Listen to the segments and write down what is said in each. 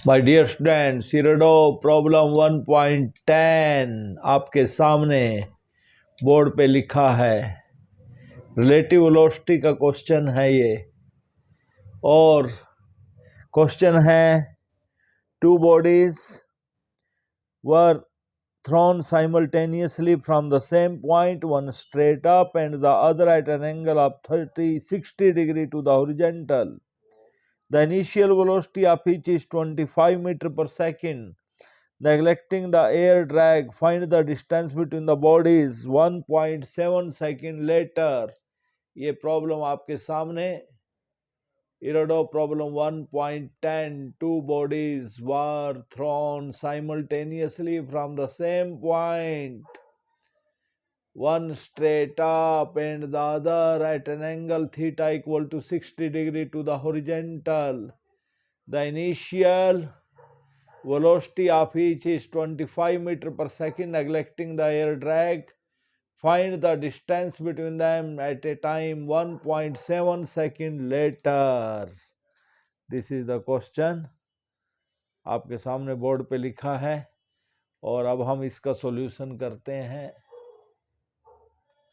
My dear students, सीरेडो problem 1.10 आपके सामने board पे लिखा है। रिलेटिव वेलोसिटी का क्वेश्चन है ये, और क्वेश्चन है two bodies were thrown simultaneously from the same point, one straight up and the other at an angle of 60 degree to the horizontal. The initial velocity of each is 25 meter per second. Neglecting the air drag, find the distance between the bodies 1.7 second later. ये problem आपके सामने इरोडो problem 1.10 two bodies were thrown simultaneously from the same point, one straight up and the other at an angle theta equal to 60 degree to the horizontal. The initial velocity of each is 25 meter per second. Neglecting the air drag, find the distance between them at a time 1.7 second later. This is the question. आपके सामने board पे लिखा है, और अब हम इसका solution करते हैं।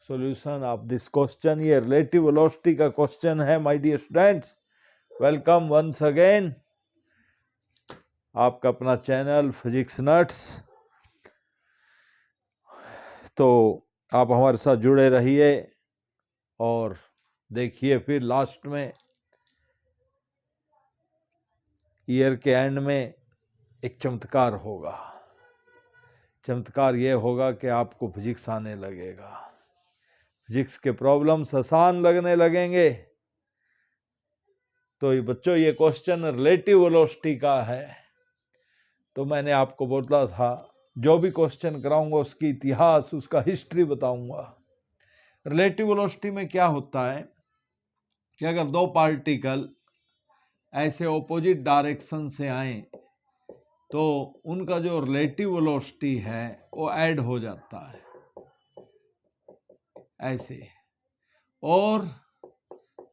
सॉल्यूशन ऑफ दिस क्वेश्चन, ये रिलेटिव वेलोसिटी का क्वेश्चन है। My dear students, welcome once again. आपका अपना चैनल फिजिक्स नट्स। तो आप हमारे साथ जुड़े रहिए और देखिए, फिर लास्ट में ईयर के एंड में एक चमत्कार होगा। चमत्कार ये होगा कि आपको फिजिक्स आने लगेगा, फिजिक्स के प्रॉब्लम्स आसान लगने लगेंगे। तो ये बच्चों, ये क्वेश्चन रिलेटिव वेलोसिटी का है। तो मैंने आपको बोला था, जो भी क्वेश्चन कराऊंगा उसकी इतिहास, उसका हिस्ट्री बताऊंगा। रिलेटिव वेलोसिटी में क्या होता है कि अगर दो पार्टिकल ऐसे ऑपोजिट डायरेक्शन से आए तो उनका जो रिलेटिव वेलोसिटी है वो ऐड हो जाता है ऐसे। और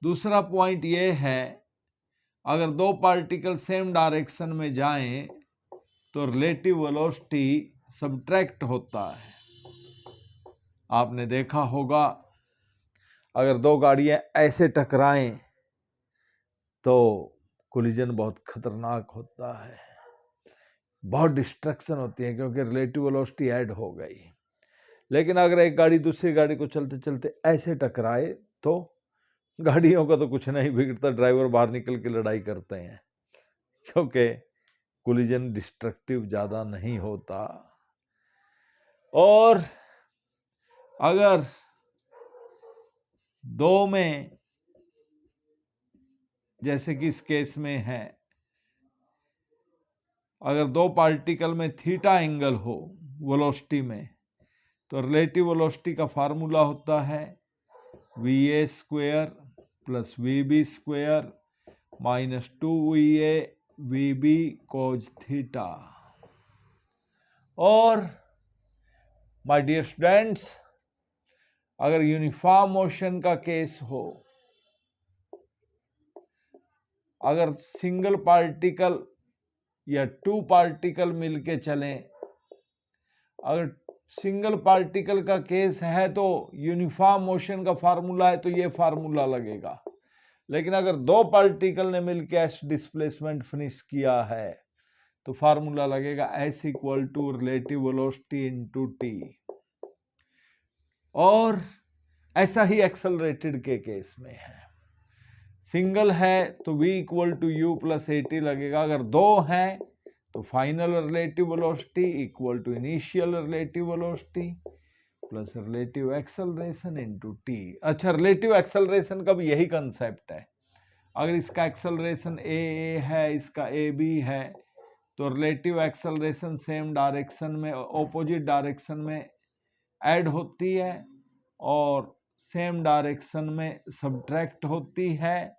दूसरा पॉइंट ये है, अगर दो पार्टिकल सेम डायरेक्शन में जाएं तो रिलेटिव वेलोसिटी सब्ट्रैक्ट होता है। आपने देखा होगा, अगर दो गाड़ियां ऐसे टकराएं तो कोलिजन बहुत खतरनाक होता है, बहुत डिस्ट्रक्शन होती है, क्योंकि रिलेटिव वेलोसिटी ऐड हो गई। लेकिन अगर एक गाड़ी दूसरी गाड़ी को चलते चलते ऐसे टकराए तो गाड़ियों का तो कुछ नहीं बिगड़ता, ड्राइवर बाहर निकल के लड़ाई करते हैं, क्योंकि कोलिजन डिस्ट्रक्टिव ज़्यादा नहीं होता। और अगर दो में, जैसे कि इस केस में है, अगर दो पार्टिकल में थीटा एंगल हो वेलोसिटी में, तो रिलेटिव वेलोसिटी का फार्मूला होता है va square plus vb square minus 2va vb कोज थीटा। और माय डियर स्टूडेंट्स, अगर यूनिफॉर्म मोशन का केस हो, अगर सिंगल पार्टिकल या टू पार्टिकल मिलके चलें, अगर सिंगल पार्टिकल का केस है तो यूनिफॉर्म मोशन का फार्मूला है तो ये फार्मूला लगेगा। लेकिन अगर दो पार्टिकल ने मिलके एस डिस्प्लेसमेंट फिनिश किया है तो फार्मूला लगेगा s equal to relative velocity into t. और ऐसा ही एक्सेलरेटेड के केस में है। सिंगल है तो v equal to u plus a t लगेगा। अगर दो हैं तो final relative velocity equal to initial relative velocity plus relative acceleration into t. अच्छा, रिलेटिव एक्सेलरेशन का भी यही कंसेप्ट है। अगर इसका एक्सेलरेशन ए है, इसका ए बी है, तो रिलेटिव एक्सेलरेशन सेम डायरेक्शन में, ऑपोजिट डायरेक्शन में ऐड होती है और सेम डायरेक्शन में सब्ट्रैक्ट होती है।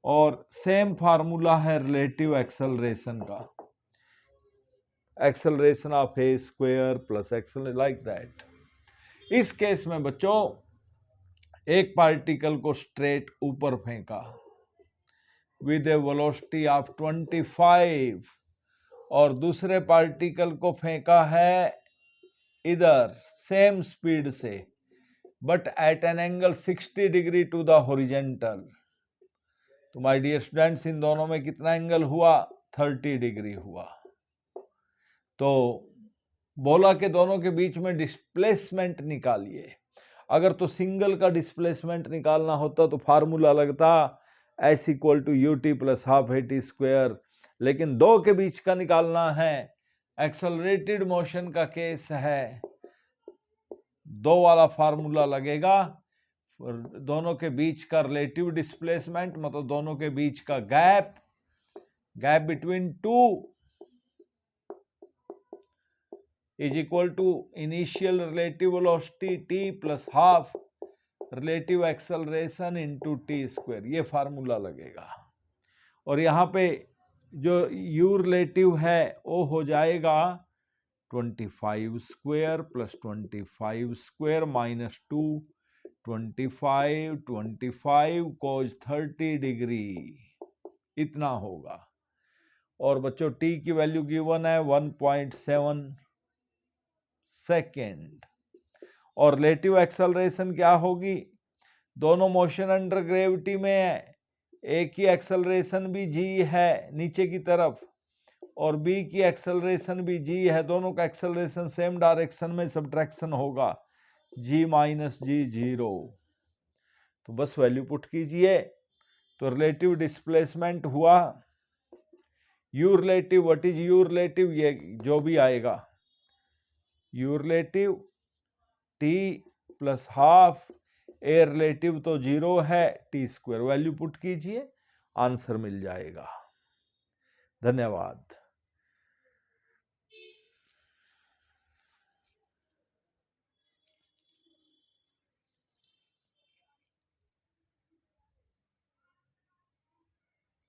और सेम फार्मूला है रिलेटिव एक्सेलरेशन का, acceleration of A square plus acceleration, like that. इस केस में बच्चों, एक पार्टिकल को स्ट्रेट ऊपर फेंका विद ए वेलोसिटी ऑफ 25, और दूसरे पार्टिकल को फेंका है इधर सेम स्पीड से, but at an angle 60 degree to the horizontal. तो माय डियर स्टूडेंट्स, इन दोनों में कितना एंगल हुआ? 30 डिग्री हुआ। तो बोला कि दोनों के बीच में डिस्प्लेसमेंट निकालिए। अगर तो सिंगल का डिस्प्लेसमेंट निकालना होता तो फार्मूला लगता S equal to ut plus half AT square, लेकिन दो के बीच का निकालना है, एक्सेलरेटेड मोशन का केस है, दो वाला फार्मूला लगेगा। दोनों के बीच का रिलेटिव डिस्प्लेसमेंट मतलब दोनों के बीच का gap between two is equal to initial relative velocity t plus half relative acceleration into t square, ये फार्मूला लगेगा। और यहाँ पे जो u रिलेटिव है वो हो जाएगा 25 स्क्वायर प्लस 25 स्क्वायर माइनस 2, 25 कोज 30 डिग्री, इतना होगा। और बच्चों t की वैल्यू गिवन है 1.7 सेकेंड। और रिलेटिव एक्सेलरेशन क्या होगी? दोनों मोशन अंडर ग्रेविटी में है, एक की एक्सेलरेशन भी g है नीचे की तरफ और b की एक्सेलरेशन भी g है, दोनों का एक्सेलरेशन सेम डायरेक्शन में सब्ट्रैक्शन होगा, g माइनस g 0। तो बस वैल्यू पुट कीजिए। तो रिलेटिव डिस्प्लेसमेंट हुआ u relative, what is u relative, ये जो भी आएगा u relative t plus half, a relative तो 0 है, t स्क्वायर, वैल्यू पुट कीजिए, आंसर मिल जाएगा। धन्यवाद।